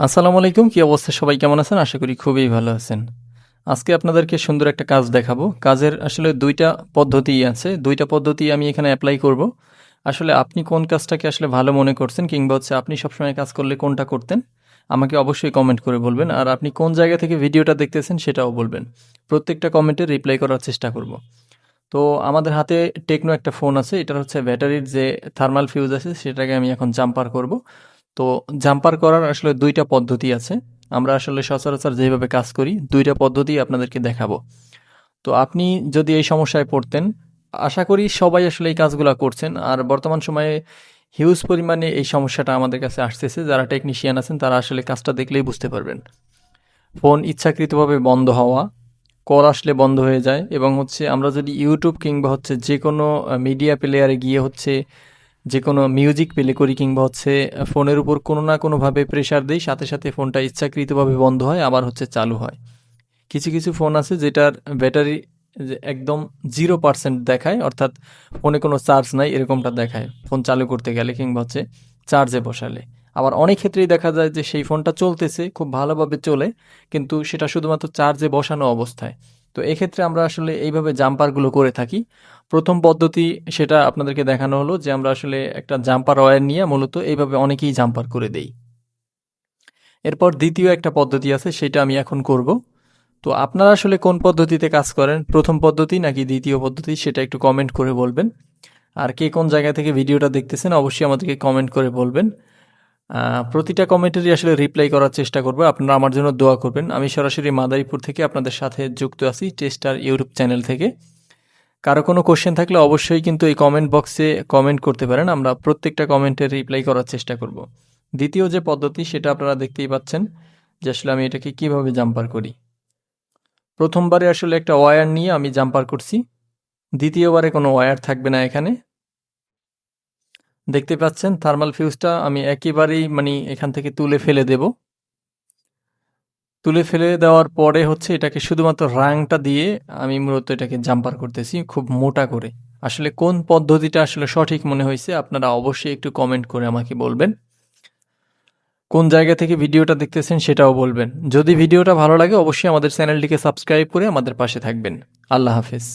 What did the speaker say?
আসসালামু আলাইকুম। কি অবস্থা, সবাই কেমন আছেন? আশা করি খুবই ভালো আছেন। আজকে আপনাদেরকে সুন্দর একটা কাজ দেখাবো। কাজের আসলে ২ টা পদ্ধতি আছে। ২ টা পদ্ধতি আমি এখানে এপ্লাই করব। আসলে আপনি কোন কাজটাকে আসলে ভালো মনে করছেন কিংবা হচ্ছে আপনি সবসময় কাজ করলে কোনটা করতেন? আমাকে অবশ্যই কমেন্ট করে বলবেন। আর আপনি কোন জায়গা থেকে ভিডিওটা দেখতেছেন সেটাও বলবেন। প্রত্যেকটা কমেন্টে রিপ্লাই করার চেষ্টা করব। তো আমাদের হাতে টেকনো একটা ফোন আছে। এটার হচ্ছে ব্যাটারির যে থার্মাল ফিউজ আছে সেটাকে আমি এখন জাম্পার করব। তো জাম্পার করার আসলে ২ টা পদ্ধতি আছে। আমরা আসলে সচরাচর যেভাবে কাজ করি ২ টা পদ্ধতি আপনাদেরকে দেখাবো। তো আপনি যদি এই সমস্যায় পড়তেন, আশা করি সবাই আসলে এই কাজগুলা করছেন। আর বর্তমান সময়ে হিউজ পরিমাণে এই সমস্যাটা আমাদের কাছে আসতেছে। যারা টেকনিশিয়ান আছেন তারা আসলে কাজটা দেখলেই বুঝতে পারবেন। ফোন ইচ্ছাকৃতভাবে বন্ধ হওয়া, কল আসলে বন্ধ হয়ে যায় এবং হচ্ছে আমরা যদি ইউটিউব কিংবা হচ্ছে যেকোনো মিডিয়া প্লেয়ারে গিয়ে হচ্ছে যেকোনো মিউজিক প্লে করি কিংবা হচ্ছে ফোনের উপর কোনো না কোনোভাবে প্রেশার দেই, সাথে সাথে ফোনটা ইচ্ছাকৃতভাবে বন্ধ হয় আবার হচ্ছে চালু হয়। কিছু কিছু ফোন আছে যেটার ব্যাটারি যে একদম 0% দেখায়, অর্থাৎ ফোনে কোনো চার্জ নাই এরকমটা দেখায় ফোন চালু করতে গেলে কিংবা হচ্ছে চার্জে বসালে। আবার অনেক ক্ষেত্রেই দেখা যায় যে সেই ফোনটা চলতেছে, খুব ভালোভাবে চলে, কিন্তু সেটা শুধুমাত্র চার্জে বসানো অবস্থায়। তো এক্ষেত্রে আমরা আসলে এইভাবে জাম্পারগুলো করে থাকি। প্রথম পদ্ধতি সেটা আপনাদেরকে দেখানো হলো যে আমরা আসলে একটা জাম্পার ওয়্যার নিয়ে মূলত এইভাবে অনেকেই জাম্পার করে দেই। এরপর দ্বিতীয় একটা পদ্ধতি আছে, সেটা আমি এখন করব। তো আপনারা আসলে কোন পদ্ধতিতে কাজ করেন, প্রথম পদ্ধতি নাকি দ্বিতীয় পদ্ধতি, সেটা একটু কমেন্ট করে বলবেন। আর কে কোন জায়গা থেকে ভিডিওটা দেখতেছেন অবশ্যই আমাদেরকে কমেন্ট করে বলবেন। প্রতিটা কমেন্টেরই আসলে রিপ্লাই করার চেষ্টা করব। আপনারা আমার জন্য দোয়া করবেন। আমি সরাসরি মাদারীপুর থেকে আপনাদের সাথে যুক্ত আছি, টেস্টার ইউটিউব চ্যানেল থেকে। কারো কোনো কোশ্চেন থাকলে অবশ্যই কিন্তু এই কমেন্ট বক্সে কমেন্ট করতে পারেন। আমরা প্রত্যেকটা কমেন্টের রিপ্লাই করার চেষ্টা করব। দ্বিতীয় যে পদ্ধতি সেটা আপনারা দেখতেই পাচ্ছেন যে আসলে আমি এটাকে কিভাবে জাম্পার করি। প্রথমবারে আসলে একটা ওয়্যার নিয়ে আমি জাম্পার করছি। দ্বিতীয়বারে কোনো ওয়্যার থাকবে না এখানে। দেখতে পাচ্ছেন থার্মাল ফিউজটা আমি একেবারেই এখান থেকে তুলে ফেলে দেব। তুলে ফেলে দেওয়ার পরে হচ্ছে এটাকে শুধুমাত্র রাংটা দিয়ে আমি মূলত এটাকে জাম্পার করতেছি খুব মোটা করে। আসলে কোন পদ্ধতিটা আসলে সঠিক মনে হয়েছে আপনারা অবশ্যই একটু কমেন্ট করে আমাকে বলবেন। কোন জায়গা থেকে ভিডিওটা দেখতেছেন সেটাও বলবেন। যদি ভিডিওটা ভালো লাগে অবশ্যই আমাদের চ্যানেলটিকে সাবস্ক্রাইব করে আমাদের পাশে থাকবেন। আল্লাহ হাফেজ।